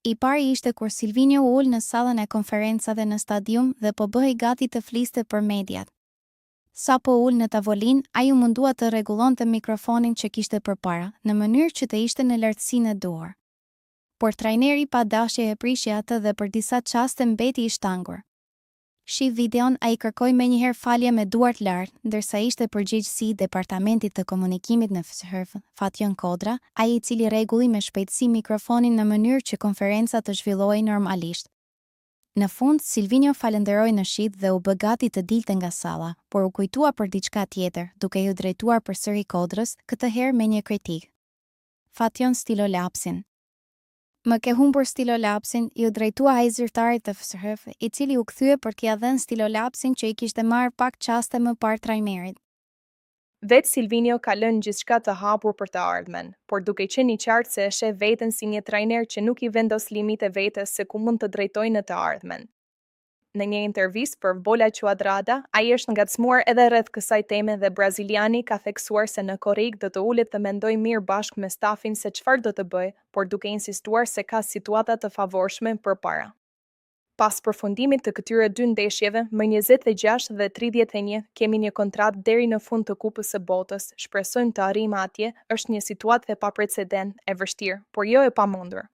I pari ishte kur Silvinio ul në sallën e konferencave në stadium dhe po bëhej gati të fliste për mediat. Sa po ul në tavolin, ai u mundua të rregullonte mikrofonin që kishte përpara, në mënyrë që të ishte në lartësinë e duhur. Por trajneri pa dashje e prishi atë dhe për disa qaste mbeti I shtangur. Shih videon, ai kërkoi menjëherë falje me duart lart, ndërsa ishte përgjegjësi I departamentit të komunikimit në FSHRF, Fatjon Kodra, ai I cili rregulli me shpejtësi mikrofonin në mënyrë që konferenca të zhvillohej normalisht. Në fund, Silvinio falenderoi në shit dhe u bë gati të dilte nga salla, por u kujtua për diçka tjetër, duke ju drejtuar përsëri Kodrës, këtë herë me një kritik. Fatjon stilolapsin. Më ke humbur stilolapsin, ju drejtua ai zyrtarit të FSHRF, I cili u kthye për t'ia dhënë stilolapsin që I kishte marrë pak qaste më parë trajnerit. Vetë Silvinio ka lënë gjithçka të hapur për të ardhmen, por duke qenë I qartë se e sheh veten si një trajner që nuk I vendos limite vetes se ku mund të drejtojë në të ardhmen. Në një intervistë për Bola Quadrada, ai është ngacmuar edhe rreth kësaj teme dhe braziliani ka theksuar se në korrik do të ulet të mendojë mirë bashkë me stafin se çfarë do të bëjë, por duke insistuar se ka situata të favorshme përpara. Pas përfundimit të këtyre dy ndeshjeve, më 26 dhe 31, kemi një kontratë deri në fund të Kupës së Botës, shpresojmë të arrijmë atje, është një situatë e paprecedent, e vështirë, por jo e pamundur.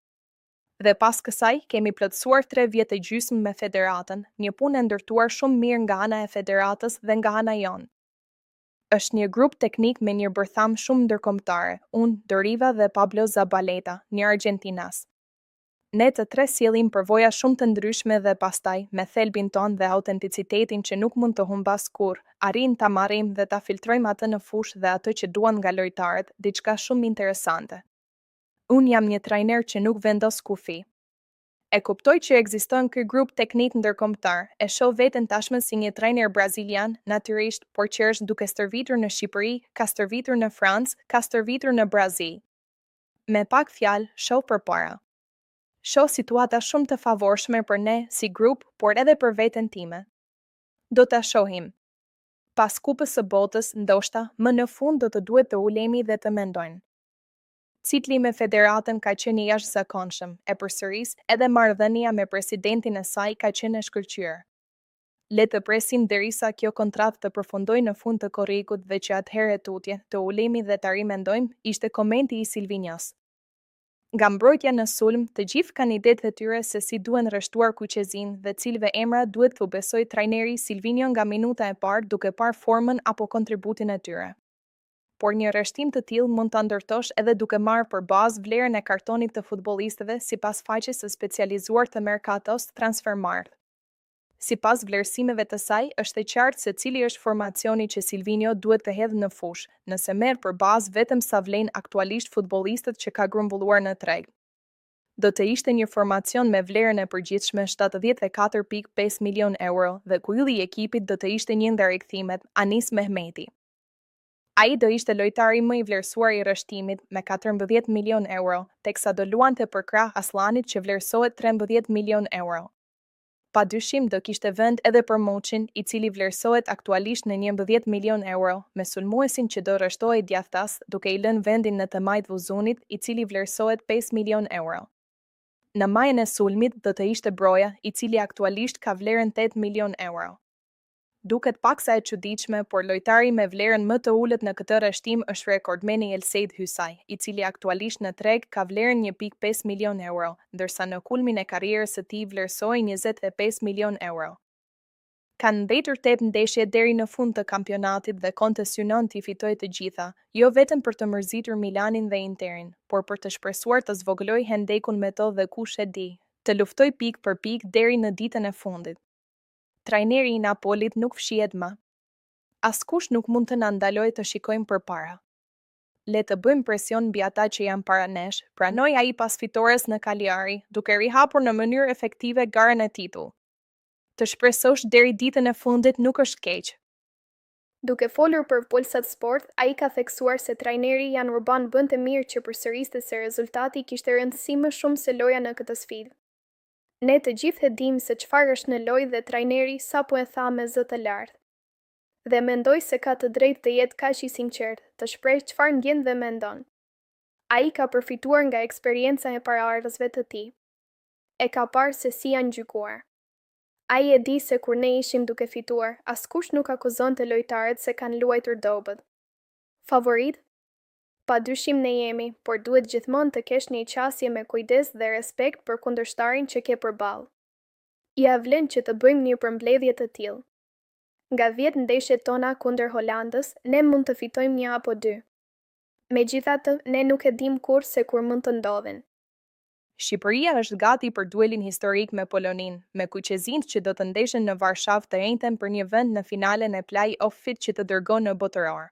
Dhe pas kësaj, kemi plotësuar 3 vjet e gjysmë me federatën, një punë e ndërtuar shumë mirë nga ana e federatës dhe nga ana jonë. Është një grup teknik me një bërtham shumë ndërkombëtare, unë, Doriva dhe Pablo Zabaleta, një argentinas. Ne të tre sjellim përvoja shumë të ndryshme dhe pastaj, me thelbin ton dhe autenticitetin që nuk mund të humbas kurrë, arrim ta marrim dhe ta filtrojmë atë në fushë dhe atë që duan nga lojtarët, diçka shumë interesante. Unë jam një trajner që nuk vendos kufi. E kuptoj që ekziston ky grup teknik ndërkombëtar, e shoh veten tashmë si një trajner brazilian, natyrisht, por që është duke stërvitur në Shqipëri, ka stërvitur në Francë, ka stërvitur në Brazil. Me pak fjalë, shoh përpara. Shoh situata shumë të favorshme për ne si grup, por edhe për veten time. Do ta shohim. Pas Kupës së Botës, ndoshta, më në fund do të duhet të ulemi dhe të mendojnë. Cikli me federatën ka qenë I jashtëzakonshëm, e përsëris edhe marrëdhënia me presidentin e saj ka qenë e shkëlqyer. Le të presim derisa kjo kontratë të përfundojë në fund të korrikut dhe që atëherë tutje, të ulemi dhe ta rimendojmë, ishte komenti I Silvinios. Nga mbrojtja në sulm, të gjithë kanë idetë e tyre se si duhen rreshtuar kuqezin dhe cilëve emra duhet t'u besoj trajneri Silvinio nga minuta e parë duke parë formën apo kontributin e tyre. Por një rreshtim të tillë mund ta ndërtosh edhe duke marrë për bazë vlerën e kartonit të futbollistëve sipas faqes së specializuar të Mercatos Transfermarkt. Sipas vlerësimeve të saj, është e qartë se cili është formacioni që Silvinio duhet të hedhë në fushë, nëse merr për bazë vetëm sa vlen aktualisht futbollistët që ka grumbulluar në treg. Do të ishte një formacion me vlerën e përgjithshme 74.5 milion euro dhe ku ylli I ekipit do të ishte një ndër rikthimet, Anis Mehmeti. Ai do ishte lojtari më I vlerësuar I rreshtimit me 14 milion euro, teksa do luante për krah Aslanit që vlerësohet 13 milion euro. Padyshim do kishte vend edhe për Moçin, I cili vlerësohet aktualisht në 11 milion euro, me sulmuesin që do rreshtohej djathtas, duke I lënë vendin në të majt Vuzunit, I cili vlerësohet 5 milion euro. Në majën e sulmit do të ishte Broja, I cili aktualisht ka vlerën 8 milion euro. Duket paksa e çuditshme, por lojtari me vlerën më të ulët në këtë rreshtim është rekordmeni Elseid Hysaj, I cili aktualisht në treg ka vlerën 1.5 milion euro, ndërsa në kulmin e karrierës së tij vlerësohej 25 milion euro. Kanë mbetur 8 ndeshje deri në fund të kampionatit dhe konte synon t'i fitojë të gjitha, jo vetëm për të mërzitur Milanin dhe Interin, por për të shpresuar të zvogëlojë hendekun me to dhe kush e di, të luftoj pikë për pikë deri në ditën e fundit. Trajneri I Napolit nuk fshihet më. Askush nuk mund të na ndalojë të shikojmë përpara. Le të bëjmë presion mbi ata që janë para nesh, pranoi ai pas fitores në Cagliari, duke rihapur në mënyrë efektive garën e titull. Të shpresosh deri ditën e fundit nuk është keq. Duke folur për Polsat Sport, ai ka theksuar se trajneri Jan Urban bënte mirë që përsëriste se rezultati kishte rëndësi më shumë se loja në këtë sfidë. Ne të gjithë e dim se çfarë është në lojë dhe trajneri sapo e tha me zë të lartë. Dhe mendoj se ka të drejtë të jetë kaq I sinqert, të shprehë çfarë ndjen dhe mendon. Ai ka përfituar nga eksperienca e paraardhësve të tij. E ka parë se si janë gjykuar. Ai e di se kur ne ishim duke fituar, askush nuk akuzonte lojtarët se kanë luajtur dobët. Favorit? Pa dyshim ne jemi, por duhet gjithmonë të kesh një qasje me kujdes dhe respekt për kundërshtarin që ke përballë. Ja vlen që të bëjmë një përmbledhje të tillë. Nga 10 ndeshjet tona kundër Holandës, ne mund të fitojmë 1 apo 2. Megjithatë, ne nuk e dim kurrë se kur mund të ndodhin. Shqipëria është gati për duelin historik me Polonin, me kuqezinjt që do të ndeshen në Varshavë të njëjtën për një vend në finalen e play-off-it që të dërgon në botëror.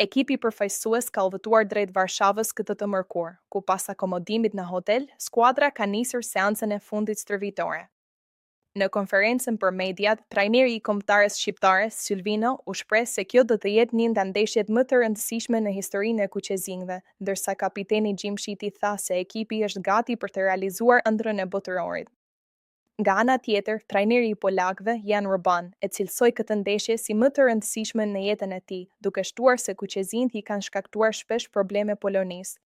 Ekipi përfaqësues ka udhëtuar drejt Varshavës këtë të mërkur, ku pas akomodimit në hotel, skuadra ka nisur seancën e fundit stërvitore. Në konferencën për mediat, trajneri i kombëtares shqiptare, Silvino, u shpreh se kjo do të jetë një nga ndeshjet më të rëndësishme në historinë e kuqezinjve, ndërsa kapiteni Gjimshiti tha se ekipi është gati për të realizuar ëndrrën e botërorit. Nga ana tjetër, trajneri i polakëve, Jan Urban, e cilësoi këtë ndeshje si më të rëndësishme në jetën e tij, duke shtuar se kuqezinjt i kanë shkaktuar shpesh probleme Polonisë.